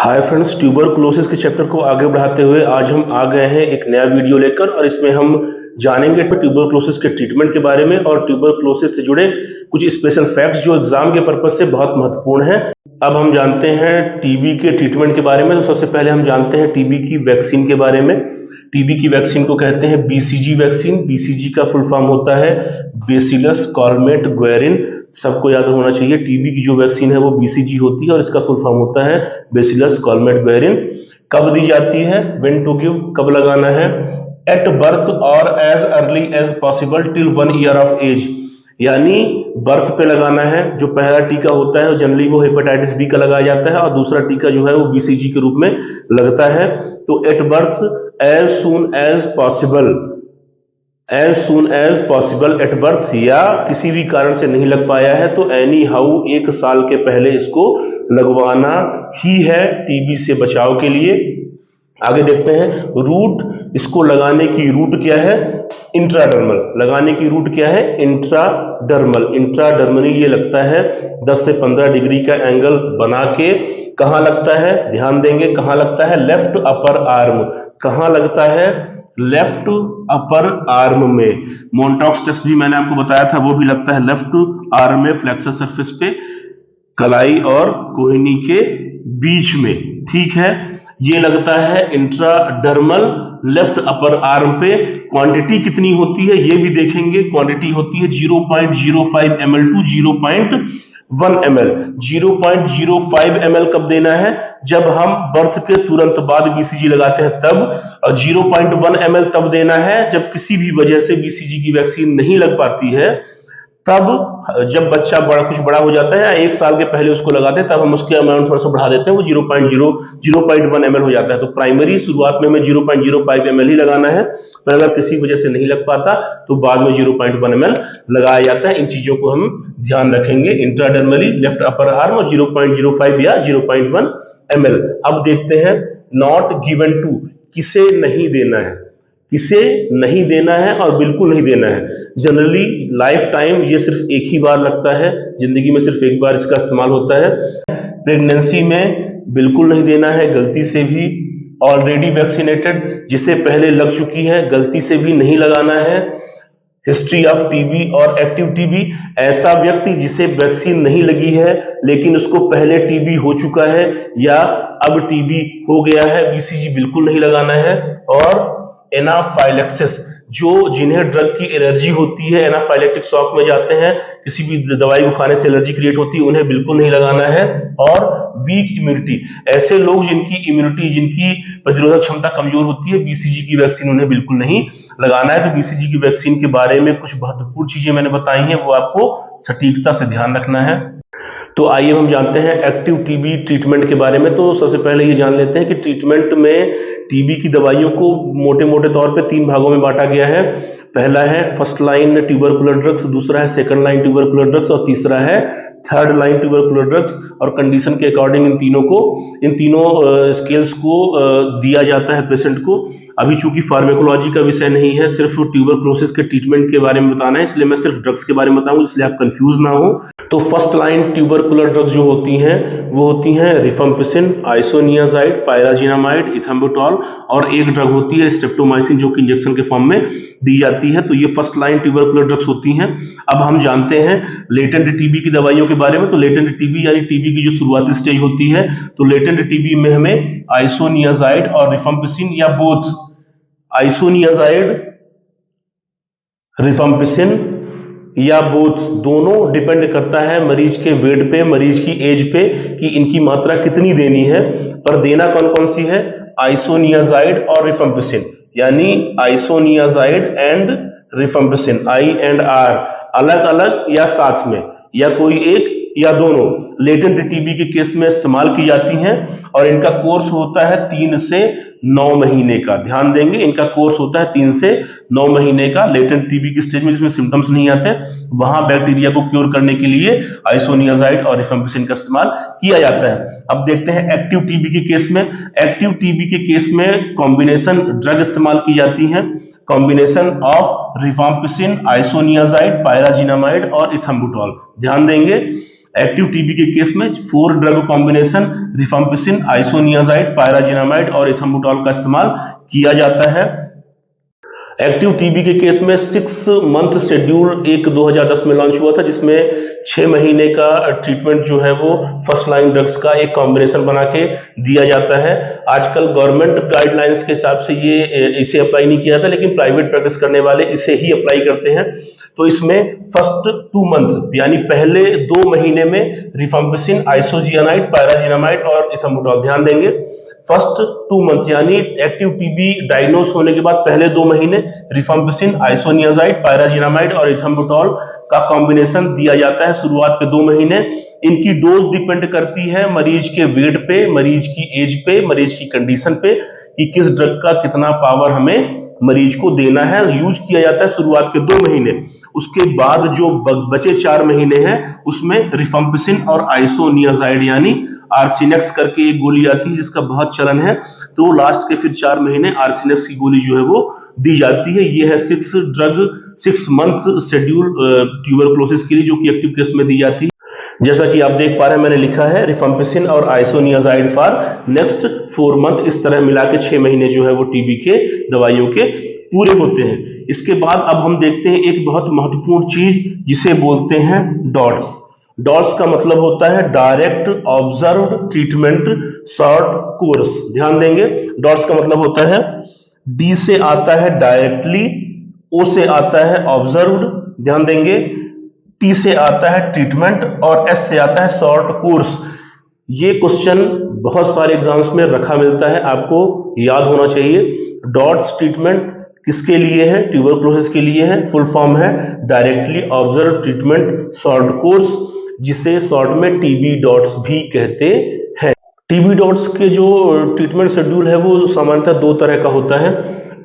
Hi friends, tuberculosis के chapter को आगे बढ़ाते हुए आज हम आ गए हैं एक नया वीडियो लेकर और इसमें हम जानेंगे ट्यूबरकुलोसिस के ट्रीटमेंट के बारे में और ट्यूबरकुलोसिस से जुड़े कुछ स्पेशल फैक्ट्स जो एग्जाम के पर्पज से बहुत महत्वपूर्ण हैं। अब हम जानते हैं टीबी के ट्रीटमेंट के बारे में। तो सबसे पहले हम जानते हैं टीबी की वैक्सीन के बारे में। टीबी की वैक्सीन को कहते हैं बीसीजी वैक्सीन। बीसीजी का फुल फॉर्म होता है बेसिलस कॉलमेट ग्वेरिन। सबको याद होना चाहिए, टीबी की जो वैक्सीन है वो बीसीजी होती है और इसका फुल फॉर्म होता है बेसिलस कॉलमेट ग्वेरिन। कब दी जाती है? व्हेन टू गिव, कब लगाना है? एट बर्थ और as early as possible till 1 year of age, यानी बर्थ पे लगाना है। जो पहला टीका होता है जनरली वो हेपेटाइटिस बी का लगाया जाता है और दूसरा टीका जो है वो बीसीजी के रूप में लगता है। तो at birth, as soon as possible, as soon as possible at birth, या किसी भी कारण से नहीं लग पाया है तो एनी हाउ 1 साल के पहले इसको लगवाना ही है टीबी से बचाव के लिए। आगे देखते हैं रूट। इसको लगाने की रूट क्या है? इंट्राडर्मल। लगाने की रूट क्या है? इंट्राडर्मल। इंट्राडर्मली ये लगता है 10 से 15 डिग्री का एंगल बना के। कहाँ लगता है? ध्यान देंगे कहाँ लगता है? Left upper arm. कहाँ लगता है? लेफ्ट अपर आर्म में। मोनटॉक्स टेस्ट भी मैंने आपको बताया था, वो भी लगता है लेफ्ट आर्म में, फ्लेक्सर सरफेस पे, कलाई और कोहनी के बीच में। ठीक है, ये लगता है इंट्राडर्मल लेफ्ट अपर आर्म पे। क्वांटिटी कितनी होती है ये भी देखेंगे। क्वांटिटी होती है 0.05 ml टू 0.1 ml। 0.05 ml कब देना है? जब हम बर्थ के तुरंत बाद बीसीजी लगाते हैं तब। और 0.1 ml तब देना है जब किसी भी वजह से बीसीजी की वैक्सीन नहीं लग पाती है, तब जब बच्चा कुछ बड़ा हो जाता है या 1 साल के पहले उसको लगाते हैं तब हम उसके अमाउंट थोड़ा सा बढ़ा देते हैं, वो 0.1 ml हो जाता है। तो प्राइमरी शुरुआत में हमें 0.05 ml ही लगाना है, पर अगर किसी वजह से नहीं लग पाता तो बाद में 0.1 ml लगाया जाता है। इन चीजों को हम ध्यान रखेंगे, इंट्राडर्मली लेफ्ट अपर आर्म और 0.05 या 0.1 ml। अब देखते हैं नॉट गिवन टू, किसे नहीं देना है, किसे नहीं देना है और बिल्कुल नहीं देना है। जनरली लाइफ टाइम ये सिर्फ एक ही बार लगता है, जिंदगी में सिर्फ एक बार इसका इस्तेमाल होता है। प्रेगनेंसी में बिल्कुल नहीं देना है, गलती से भी। ऑलरेडी वैक्सीनेटेड, जिसे पहले लग चुकी है, गलती से भी नहीं लगाना है। हिस्ट्री ऑफ टीबी और एक्टिव टीबी, ऐसा व्यक्ति जिसे वैक्सीन नहीं लगी है लेकिन उसको पहले टीबी हो चुका है या अब टीबी हो गया है, बीसीजी बिल्कुल नहीं लगाना है। और एनाफाइलेक्सिस, जो जिन्हें ड्रग की एलर्जी होती है, एनाफाइलेक्टिक शॉक में जाते हैं, किसी भी दवाई को खाने से एलर्जी क्रिएट होती है, उन्हें बिल्कुल नहीं लगाना है। और वीक इम्यूनिटी, ऐसे लोग जिनकी इम्यूनिटी, जिनकी प्रतिरोधक क्षमता कमजोर होती है, बीसीजी की वैक्सीन उन्हें बिल्कुल नहीं लगाना है। तो बीसीजी की वैक्सीन के बारे में कुछ महत्वपूर्ण चीजें मैंने बताई हैं, वो आपको सटीकता से ध्यान रखना है। तो आइए हम जानते हैं एक्टिव टीबी ट्रीटमेंट के बारे में। तो सबसे पहले ये जान लेते हैं कि ट्रीटमेंट में टीबी की दवाइयों को मोटे मोटे तौर पे 3 भागों में बांटा गया है। पहला है फर्स्ट लाइन ट्यूबरकुलर ड्रग्स, दूसरा है सेकंड लाइन ट्यूबरकुलर ड्रग्स और तीसरा है थर्ड लाइन ट्यूबरकुलर ड्रग्स। और कंडीशन के अकॉर्डिंग इन तीनों स्केल्स को दिया जाता है पेशेंट को। अभी चूंकि फार्मेकोलॉजी का विषय नहीं है, सिर्फ ट्यूबरकुलोसिस के ट्रीटमेंट के बारे में बताना है, इसलिए मैं सिर्फ ड्रग्स के बारे में बताऊंगा, इसलिए आप कंफ्यूज ना हो। तो फर्स्ट लाइन ट्यूबरकुलर ड्रग्स जो होती हैं वो होती हैं रिफाम्पिसिन, आइसोनियाजाइड, पायराजिनामाइड, इथेम्बुटॉल, और एक ड्रग होती है स्ट्रेप्टोमाइसिन जो कि इंजेक्शन के फॉर्म में दी जाती है। तो ये फर्स्ट लाइन ट्यूबरकुलर ड्रग्स होती हैं। अब हम जानते हैं लेटेंट टीबी की दवाइयों के बारे में। तो लेटेंट टीबी यानी टीबी की जो शुरुआती स्टेज होती है, तो लेटेंट टीबी में हमें आइसोनियाजाइड और रिफाम्पिसिन या बोथ, आइसोनियाजाइड, रिफाम्पिसिन या बोथ, दोनों डिपेंड करता है मरीज के वेट पे, मरीज की एज पे, कि इनकी मात्रा कितनी देनी है। पर देना कौन कौन सी है? आइसोनियाजाइड और रिफाम्पिसिन, यानी isoniazid and rifampicin, I and R, अलग अलग या साथ में, या कोई एक या दोनों, लेटेंट टीबी के केस में इस्तेमाल की जाती हैं। और इनका कोर्स होता है 3 से 9 महीने का। ध्यान देंगे, इनका कोर्स होता है 3 से 9 महीने का। लेटेंट टीबी की स्टेज में जिसमें सिम्टम्स नहीं आते, वहां बैक्टीरिया को क्योर करने के लिए आइसोनियाजाइड और रिफाम्पिसिन का इस्तेमाल किया जाता है। अब देखते हैं एक्टिव टीबी के केस में। एक्टिव टीबी के केस में कॉम्बिनेशन ड्रग इस्तेमाल की जाती है, combination of rifampicin, isoniazid, pyrazinamide और इथेम्बुटॉल। ध्यान देंगे एक्टिव टीबी के केस में 4 drug combination rifampicin, isoniazid, pyrazinamide और इथम्बुटॉल का इस्तेमाल किया जाता है। एक्टिव टीबी के केस में 6 मंथ शेड्यूल 2010 में लॉन्च हुआ था, जिसमें 6 महीने का ट्रीटमेंट जो है वो फर्स्ट लाइन ड्रग्स का एक कॉम्बिनेशन बना के दिया जाता है। आजकल गवर्नमेंट गाइडलाइंस के हिसाब से इसे अप्लाई नहीं किया जाता, लेकिन प्राइवेट प्रैक्टिस करने वाले इसे ही अप्लाई करते हैं। तो इसमें फर्स्ट 2 मंथ यानी पहले 2 महीने में रिफाम्पिसिन, आइसोजियानाइड, पायराजिनामाइड और इथम्बुटॉल ध्यान देंगे। फर्स्ट 2 मंथ यानी एक्टिव टीबी डायग्नोस होने के बाद पहले 2 महीने रिफाम्पिसिन, आइसोनियाजाइड, पायराजिनामाइड और इथम्बुटॉल का कॉम्बिनेशन दिया जाता है शुरुआत के 2 महीने। इनकी डोज डिपेंड करती है मरीज के वेट पे, मरीज की एज पे, मरीज की कंडीशन पे कि किस ड्रग का कितना पावर हमें मरीज को देना है। यूज किया जाता है शुरुआत के 2 महीने। उसके बाद जो बचे 4 महीने हैं उसमें रिफाम्पिसिन और आइसोनियाजाइड यानी आर्सिनेक्स करके एक गोली आती है जिसका बहुत चलन है, तो लास्ट के फिर 4 महीने आर्सिनेक्स की गोली जो है वो दी जाती है। ये है 6 मंथ शेड्यूल ट्यूबरक्लोसिस के लिए, जो कि एक्टिव केस में दी जाती है। जैसा कि आप देख पा रहे हैं, मैंने लिखा है रिफाम्पिसिन और आइसोनियाजाइड फॉर नेक्स्ट 4 मंथ। इस तरह मिला के 6 महीने जो है वो टीबी के दवाइयों के पूरे होते हैं। इसके बाद अब हम देखते हैं एक बहुत महत्वपूर्ण चीज जिसे बोलते हैं डॉट्स। डॉट्स का मतलब होता है direct observed treatment short course. ध्यान देंगे, डॉट्स का मतलब होता है डी से आता है डायरेक्टली, ओ से आता है ऑब्जर्व्ड, ध्यान देंगे, टी से आता है ट्रीटमेंट और एस से आता है शॉर्ट कोर्स। ये क्वेश्चन बहुत सारे एग्जाम्स में रखा मिलता है, आपको याद होना चाहिए। डॉट्स ट्रीटमेंट किसके लिए है? ट्यूबरक्लोसिस के लिए है। फुल फॉर्म है directly observe treatment short course, जिसे शॉर्ट में टीबी डॉट्स भी कहते हैं। टीबी डॉट्स के जो ट्रीटमेंट शेड्यूल है वो सामान्यतः 2 तरह का होता है।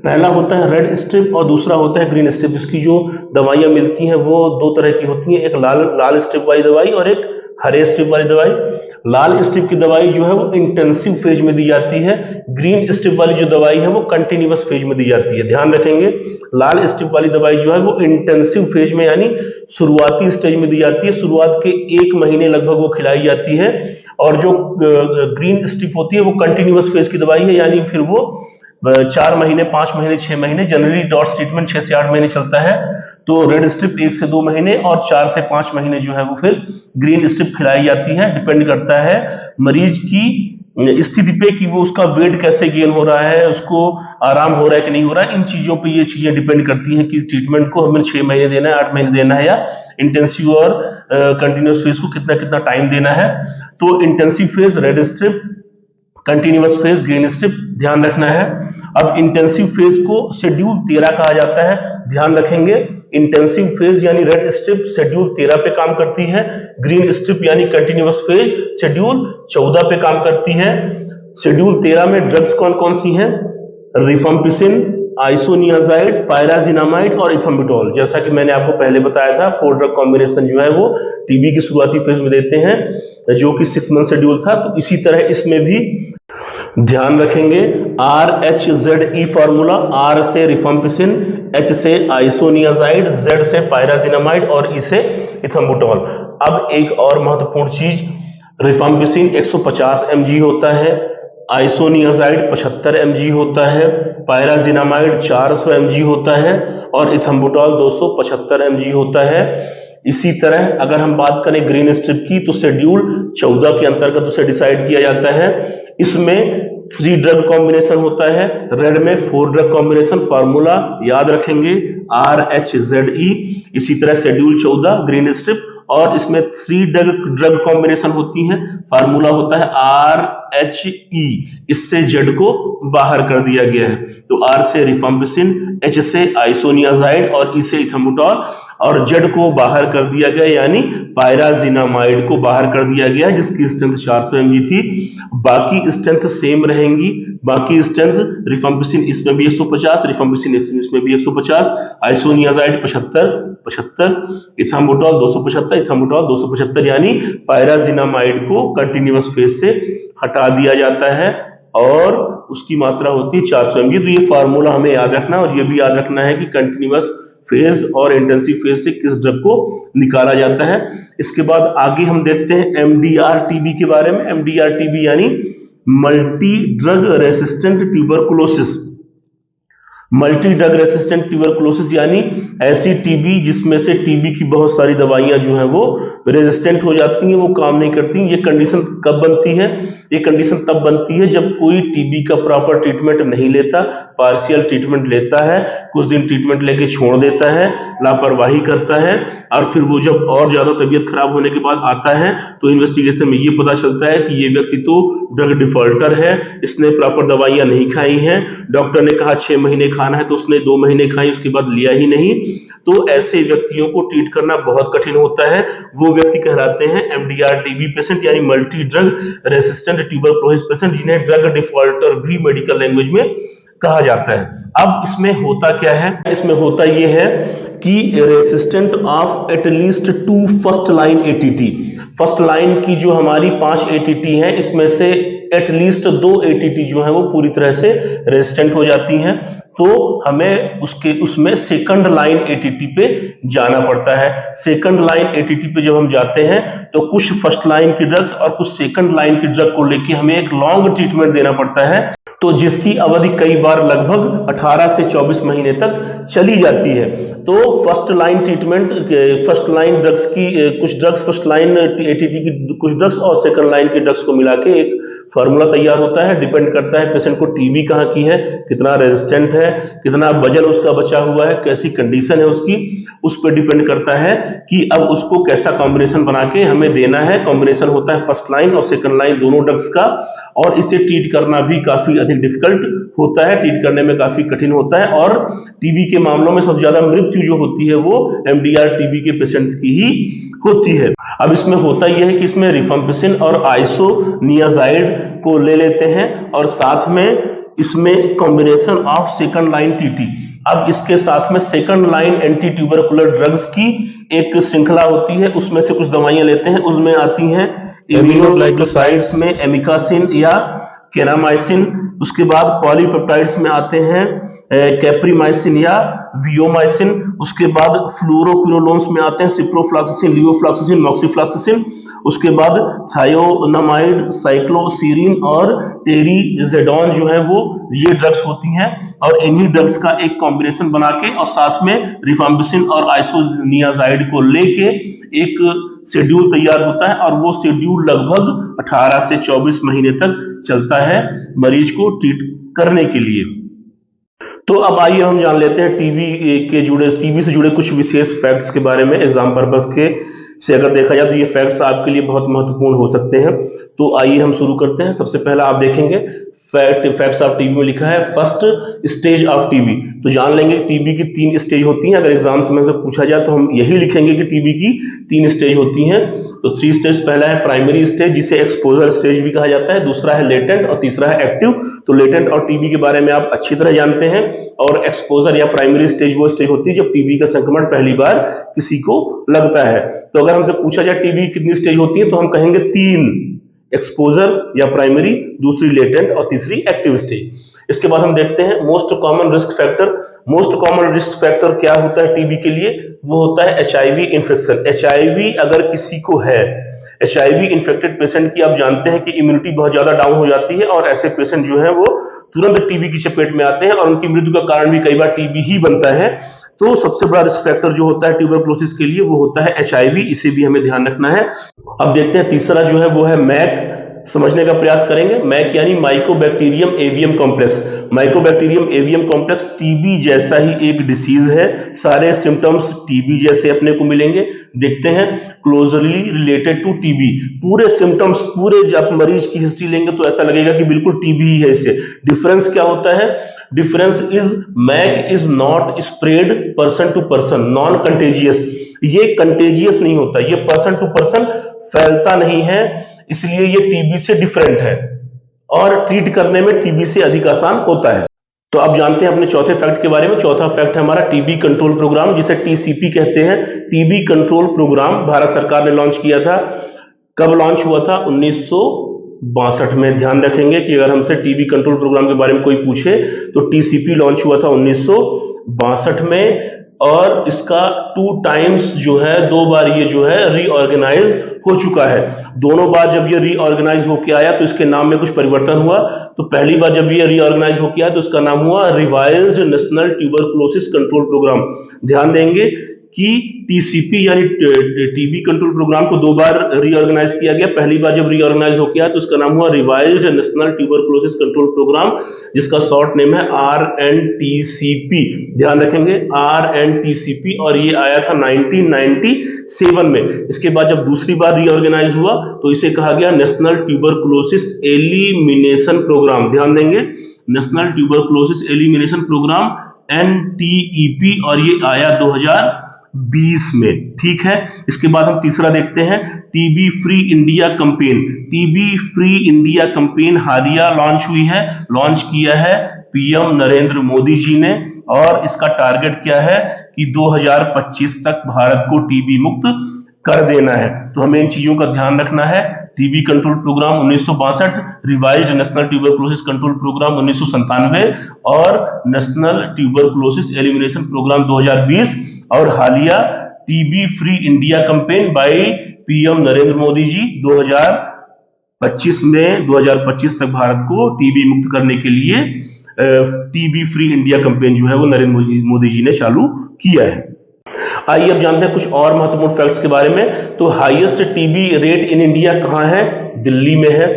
पहला होता है रेड स्ट्रिप और दूसरा होता है ग्रीन स्ट्रिप। इसकी जो दवाइयां मिलती हैं वो 2 तरह की होती हैं, एक लाल स्ट्रिप वाली दवाई और एक हरे स्ट्रिप वाली दवाई। लाल स्ट्रिप की दवाई जो है वो इंटेंसिव फेज में दी जाती है, ग्रीन स्ट्रिप वाली जो दवाई है वो कंटिन्यूअस फेज में दी जाती है। ध्यान रखेंगे, लाल स्ट्रिप वाली दवाई जो है वो इंटेंसिव फेज में यानी शुरुआती स्टेज में दी जाती है, शुरुआत के 1 महीने लगभग वो खिलाई जाती है। और जो ग्रीन स्ट्रिप होती है वो कंटिन्यूअस फेज की दवाई है, यानी फिर वो 4 महीने, 5 महीने, 6 महीने, जनरली डॉट्स ट्रीटमेंट 6 से 8 महीने चलता है। तो रेड स्ट्रिप 1 से 2 महीने और 4 से 5 महीने जो है वो फिर ग्रीन स्ट्रिप खिलाई जाती है। डिपेंड करता है मरीज की स्थिति पे कि वो उसका वेट कैसे गेन हो रहा है, उसको आराम हो रहा है कि नहीं हो रहा है। इन चीजों पे ये चीजें डिपेंड करती हैं कि ट्रीटमेंट को हमें 6 महीने देना है, 8 महीने देना है, या इंटेंसिव और कंटिन्यूअस फेज को कितना कितना टाइम देना है। तो intensive phase red strip, continuous phase green strip, ध्यान रखना है। अब इंटेंसिव फेज को शेड्यूल 13 कहा जाता है, ध्यान रखेंगे। इंटेंसिव फेज यानी रेड स्ट्रिप शेड्यूल 13 पे काम करती है, ग्रीन स्ट्रिप यानी कंटिन्यूअस फेज शेड्यूल 14 पे काम करती है। शेड्यूल 13 में ड्रग्स कौन कौन सी हैं? रिफाम्पिसिन, आइसोनियाजाइड, पायराजिनामाइड और इथम्बुटॉल। जैसा कि मैंने आपको पहले बताया था, 4 ड्रग कॉम्बिनेशन जो है वो टीबी की शुरुआती फेज में देते हैं, जो कि 6 मंथ शेड्यूल था। तो इसी तरह इसमें भी ध्यान रखेंगे, RHZE फॉर्मूला, R से रिफाम्पिसिन, H से आइसोनियाजाइड, Z से पायराजिनामाइड और E से इथम्बुटॉल। अब एक और महत्वपूर्ण चीज, रिफाम्पिसिन 150 mg होता है, आइसोनियाजाइड 75 mg होता है, पायराजिनामाइड 400 mg होता है और इथम्बुटॉल 275 mg होता है। इसी तरह अगर हम बात करें ग्रीन स्ट्रिप की, तो शेड्यूल 14 के अंतर्गत उसे डिसाइड किया जाता है। इसमें 3 ड्रग कॉम्बिनेशन होता है, रेड में 4 ड्रग कॉम्बिनेशन, फार्मूला याद रखेंगे RHZE। इसी तरह शेड्यूल 14 ग्रीन स्ट्रिप, और इसमें 3 ड्रग कॉम्बिनेशन होती हैं, फार्मूला होता है RHE। इससे Z को बाहर कर दिया गया है। तो R से रिफाम्पिसिन, H से आइसोनियाजाइड और E से इथम्बुटॉल, और Z को बाहर कर दिया गया यानी पायराजिनामाइड को बाहर कर दिया गया, जिसकी स्ट्रेंथ 400 mg थी। बाकी स्ट्रेंथ सेम रहेंगी, बाकी स्ट्रेंथ रिफाम्पिसिन इसमें भी 150, रिफाम्पिसिन इसमें भी 150, आइसोनियाजाइड 75, इथम्बुटॉल 275, इथम्बुटॉल 275, यानी पायराजिनामाइड को कंटिन्यूअस फेज से हटा दिया जाता है और उसकी मात्रा होती है 400 mg। तो ये फार्मूला हमें याद रखना है, और ये भी याद रखना है कि कंटिन्यूअस फेज और इंटेंसिव फेज से किस ड्रग को निकाला जाता है। इसके बाद आगे हम देखते हैं एमडीआर टीबी के बारे में। एमडीआर टीबी यानी multi drug resistant tuberculosis. Multi drug resistant tuberculosis यानी ऐसी टीबी जिसमें से टीबी की बहुत सारी दवाइयां जो हैं वो रेजिस्टेंट हो जाती हैं, वो काम नहीं करती। ये कंडीशन कब बनती है? ये कंडीशन तब बनती है जब कोई टीबी का प्रॉपर ट्रीटमेंट नहीं लेता, पार्शियल ट्रीटमेंट लेता है, कुछ दिन ट्रीटमेंट लेके छोड़ देता है, लापरवाही करता है, और फिर वो जब और ज्यादा तबीयत खराब होने के बाद आता है तो इन्वेस्टिगेशन में ये पता चलता है कि ये व्यक्ति तो ड्रग डिफॉल्टर है, इसने प्रॉपर दवाइयां नहीं खाई हैं, डॉक्टर ने कहा 6 महीने खाना है तो उसने 2 महीने खाई, उसके बाद लिया ही नहीं। तो ऐसे व्यक्तियों को ट्रीट करना बहुत कठिन होता है। वो व्यक्ति कहलाते हैं एमडीआर टीबी पेशेंट यानी multi drug resistant tuberculosis patient, जिन्हें ड्रग डिफॉल्टर भी मेडिकल लैंग्वेज में कहा जाता है। अब इसमें होता क्या है? इसमें होता यह है कि resistant of at least 2 first line ATT. First line की जो हमारी 5 एटीटी हैं, इसमें से एटलीस्ट 2 एटीटी जो है वो पूरी तरह से रेजिस्टेंट हो जाती हैं, तो हमें उसमें सेकंड लाइन एटीटी पे जाना पड़ता है। सेकंड लाइन एटीटी पे जब हम जाते हैं तो कुछ फर्स्ट लाइन की ड्रग्स और कुछ सेकंड लाइन की ड्रग को लेके हमें एक लॉन्ग ट्रीटमेंट देना पड़ता है, तो जिसकी अवधि कई बार लगभग 18 से 24 महीने तक चली जाती है। तो first line treatment, first line drugs की कुछ ड्रग्स, फर्स्ट लाइन एटीटी की कुछ ड्रग्स और सेकंड लाइन की ड्रग्स को मिला के एक फार्मूला तैयार होता है। डिपेंड करता है पेशेंट को टीबी कहाँ की है, कितना रेजिस्टेंट है, कितना वजन उसका बचा हुआ है, कैसी कंडीशन है उसकी, उस पर डिपेंड करता है कि अब उसको कैसा कॉम्बिनेशन बना के हमें देना है। कॉम्बिनेशन होता है फर्स्ट लाइन और सेकंड लाइन दोनों ड्रग्स का, और इसे ट्रीट करना भी काफी अधिक डिफिकल्ट होता है, ट्रीट करने में काफी कठिन होता है। और टीबी के मामलों में सबसे ज्यादा मृत्यु जो होती है वो एमडीआर टीबी के पेशेंट्स की ही होती है। अब इसमें होता यह है कि इसमें रिफाम्पिसिन और आइसोनियाजाइड को ले लेते हैं और साथ में इसमें combination of second line TT. अब इसके साथ में second line anti tubercular drugs की एक श्रृंखला होती है, उसमें से कुछ दवाइयां लेते हैं। उसमें आती हैं इम्यूनोग्लाइकोसाइड्स में एमिकासिन या केनामाइसिन, उसके बाद पॉलीपेप्टाइड्स में आते हैं कैप्रीमाइसिन या वियोमाइसिन, उसके बाद फ्लोरोक्विनोलोन्स में आते हैं सिप्रोफ्लॉक्सासिन, लियोफ्लॉक्सासिन, मॉक्सीफ्लॉक्सासिन, उसके बाद थायोनामाइड, साइक्लोसीरिन और टेरिजेडोन जो है वो ये ड्रग्स होती हैं। और इन्हीं ड्रग्स का एक कॉम्बिनेशन बना के और साथ में रिफाम्पिसिन और आइसोनियाजाइड को लेके एक शेड्यूल तैयार होता है, और वो शेड्यूल लगभग 18 से 24 महीने तक चलता है मरीज को ट्रीट करने के लिए। तो अब आइए हम जान लेते हैं टीबी से जुड़े कुछ विशेष फैक्ट्स के बारे में। एग्जाम पर्पस के से अगर देखा जाए तो ये फैक्ट्स आपके लिए बहुत महत्वपूर्ण हो सकते हैं। तो आइए हम शुरू करते हैं। सबसे पहला आप देखेंगे फैक्ट्स ऑफ टीबी में लिखा है फर्स्ट स्टेज ऑफ टीबी। तो जान लेंगे टीबी की 3 स्टेज होती हैं। अगर एग्जाम्स में से पूछा जाए तो हम यही लिखेंगे कि टीबी की 3 स्टेज होती हैं। तो 3 स्टेज, पहला है प्राइमरी स्टेज जिसे एक्सपोजर स्टेज भी कहा जाता है, दूसरा है लेटेंट और तीसरा है एक्टिव। तो लेटेंट और टीबी के बारे में आप अच्छी तरह जानते हैं। और एक्सपोजर या प्राइमरी स्टेज वो स्टेज होती है जब टीबी का संक्रमण पहली बार किसी को लगता है। तो अगर हमसे पूछा जाए टीबी कितनी स्टेज होती है तो हम कहेंगे 3, एक्सपोजर या प्राइमरी, दूसरी लेटेंट और तीसरी एक्टिव स्टेज। इसके बाद हम देखते हैं most common risk factor. Most common risk factor क्या होता है टीबी के लिए? वो होता है एचआईवी इन्फेक्शन। एचआईवी अगर किसी को है, एचआईवी इन्फेक्टेड पेशेंट की आप जानते हैं कि इम्यूनिटी बहुत ज्यादा डाउन हो जाती है, और ऐसे पेशेंट जो है वो तुरंत टीबी की चपेट में आते हैं और उनकी मृत्यु का कारण भी कई बार टीबी ही बनता है। तो सबसे बड़ा रिस्क फैक्टर जो होता है ट्यूबरकुलोसिस के लिए वो होता है एचआईवी, इसे भी हमें ध्यान रखना है। अब देखते हैं तीसरा जो है वो है मैक। समझने का प्रयास करेंगे। मैक यानी Mycobacterium avium complex. Mycobacterium avium complex TB जैसा ही एक डिसीज है। सारे सिम्टम्स टीबी जैसे अपने को मिलेंगे। देखते हैं क्लोजली रिलेटेड टू टीबी। पूरे सिम्टम्स, पूरे जब मरीज की हिस्ट्री लेंगे तो ऐसा लगेगा कि बिल्कुल टीबी ही है। इससे डिफरेंस क्या होता है? Difference is MAC is not spread person to person, non contagious. ये कंटेजियस नहीं होता, ये पर्सन टू पर्सन फैलता नहीं है, इसलिए ये टीबी से डिफरेंट है और ट्रीट करने में टीबी से अधिक आसान होता है। तो अब जानते हैं अपने चौथे फैक्ट के बारे में। चौथा फैक्ट है हमारा टीबी कंट्रोल प्रोग्राम, जिसे टीसीपी कहते हैं। टीबी कंट्रोल प्रोग्राम भारत सरकार ने लॉन्च किया था। कब लॉन्च हुआ था? 1962 में। ध्यान रखेंगे कि अगर हमसे टीबी कंट्रोल प्रोग्राम के बारे में कोई पूछे तो टीसीपी लॉन्च हुआ था 1962 में। और इसका 2 टाइम्स जो है, 2 बार ये जो है रीऑर्गेनाइज हो चुका है। दोनों बार जब ये रीऑर्गेनाइज होके आया तो इसके नाम में कुछ परिवर्तन हुआ। तो पहली बार जब ये रीऑर्गेनाइज होके आया तो इसका नाम हुआ revised national tuberculosis control programme. ध्यान देंगे कि टीसीपी यानी टीबी कंट्रोल प्रोग्राम को 2 बार रीऑर्गेनाइज किया गया। पहली बार जब रीऑर्गेनाइज हो गया तो इसका नाम हुआ revised national tuberculosis control programme, जिसका शॉर्ट नेम है RNTCP। ध्यान रखेंगे RNTCP, और ये आया था 1997 में। इसके बाद जब दूसरी बार रीऑर्गेनाइज हुआ तो इसे कहा गया नेशनल ट्यूबरकुलोसिस एलिमिनेशन प्रोग्राम। ध्यान देंगे, national tuberculosis elimination programme NTEP, और ये आया 2020 में। ठीक है, इसके बाद हम तीसरा देखते हैं, TB free India campaign. TB free India campaign हालिया लॉन्च हुई है, लॉन्च किया है पीएम नरेंद्र मोदी जी ने, और इसका टारगेट क्या है कि 2025 तक भारत को टीबी मुक्त कर देना है। तो हमें इन चीजों का ध्यान रखना है। TB control programme 1962, revised national tuberculosis control programme 1997 और नेशनल ट्यूबरकुलोसिस एलिमिनेशन प्रोग्राम 2020, और हालिया TB free India campaign by PM Narendra Modi ji 2025 तक भारत को टीबी मुक्त करने के लिए टीबी फ्री इंडिया कैंपेन जो है वो नरेंद्र मोदी जी ने चालू किया है। आइए अब जानते हैं कुछ और महत्वपूर्ण फैक्ट्स के बारे में। तो highest TB rate in India कहाँ है? दिल्ली में है।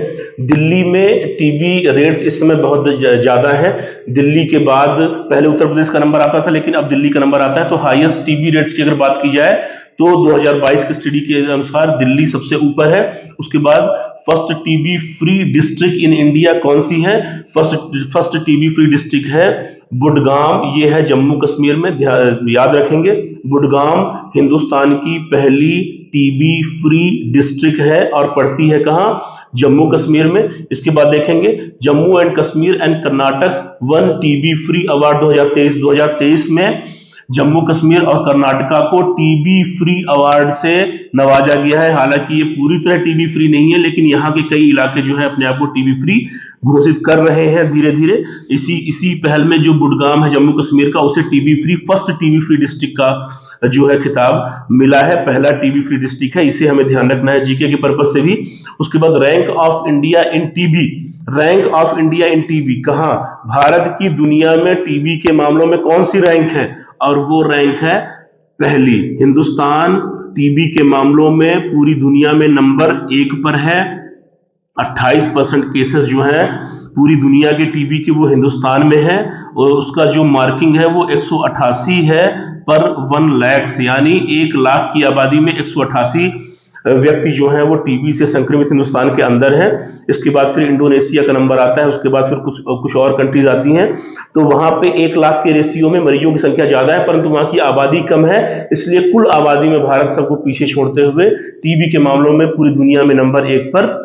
दिल्ली में टीबी रेट्स इस समय बहुत ज्यादा है। दिल्ली के बाद पहले उत्तर प्रदेश का नंबर आता था, लेकिन अब दिल्ली का नंबर आता है। तो हाईएस्ट टीबी रेट्स की अगर बात की जाए तो 2022 की स्टडी के अनुसार दिल्ली सबसे ऊपर है। उसके बाद first TB free district in India कौन सी है? फर्स्ट टीबी फ्री डिस्ट्रिक्ट है बुडगाम, ये है जम्मू कश्मीर में। याद रखेंगे, बुडगाम हिंदुस्तान की पहली टीबी फ्री डिस्ट्रिक्ट है और पड़ती है कहां? जम्मू कश्मीर में। इसके बाद देखेंगे Jammu and Kashmir and Karnataka one TB free award 2023 में जम्मू कश्मीर और कर्नाटका को टीबी फ्री अवार्ड से नवाजा गया है। हालांकि ये पूरी तरह टीबी फ्री नहीं है, लेकिन यहाँ के कई इलाके जो है अपने आप को टीबी फ्री घोषित कर रहे हैं धीरे धीरे। इसी पहल में जो बुडगाम है जम्मू कश्मीर का, उसे TB free first TB free district का जो है खिताब मिला है, पहला टीबी फ्री डिस्ट्रिक्ट है। इसे हमें ध्यान रखना है जीके के पर्पज से भी। उसके बाद rank of India in TB, rank of India in TB कहां? भारत की दुनिया में टीबी के मामलों में कौन सी रैंक है? और वो रैंक है पहली। हिंदुस्तान टीबी के मामलों में पूरी दुनिया में नंबर 1 पर है। 28% केसेस जो है पूरी दुनिया के टीबी के वो हिंदुस्तान में है, और उसका जो मार्किंग है वो 188 है पर 1 लाख, यानी 1 लाख की आबादी में 188 व्यक्ति जो है वो टीबी से संक्रमित हिंदुस्तान के अंदर है। इसके बाद फिर इंडोनेशिया का नंबर आता है, उसके बाद फिर कुछ और कंट्रीज आती हैं। तो वहां पे 1 लाख के रेशियो में मरीजों की संख्या ज्यादा है, परंतु वहां की आबादी कम है, इसलिए कुल आबादी में भारत सबको पीछे छोड़ते हुए टीबी के मामलों में पूरी दुनिया में नंबर 1 पर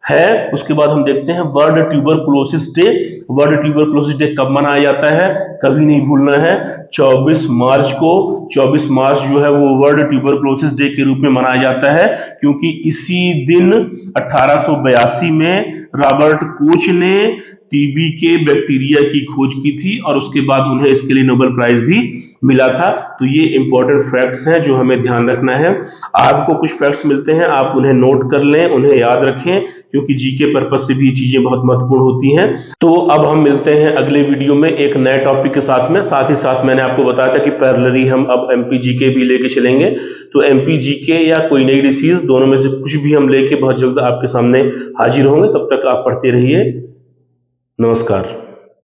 है। उसके बाद हम देखते हैं world tuberculosis day. World tuberculosis day कब मनाया जाता है? कभी नहीं भूलना है, 24 मार्च को। 24 मार्च जो है वो वर्ल्ड ट्यूबरकुलोसिस डे के रूप में मनाया जाता है, क्योंकि इसी दिन 1882 में रॉबर्ट कोच ने टीबी के बैक्टीरिया की खोज की थी, और उसके बाद उन्हें इसके लिए नोबेल प्राइज भी मिला था। तो ये इंपॉर्टेंट फैक्ट्स हैं जो हमें ध्यान रखना है। आपको कुछ फैक्ट्स मिलते हैं, आप उन्हें नोट कर लें, उन्हें याद रखें, क्योंकि जीके पर्पस से भी चीजें बहुत महत्वपूर्ण होती हैं। तो अब हम मिलते हैं अगले वीडियो में एक नए टॉपिक के साथ में। साथ ही साथ मैंने आपको बताया था कि पैरेलली हम अब एमपी जीके भी लेके चलेंगे। तो एमपी जीके या कोई नई डिसीज, दोनों में से कुछ भी हम लेके बहुत जल्द आपके सामने हाजिर होंगे। तब तक आप पढ़ते रहिए। नमस्कार।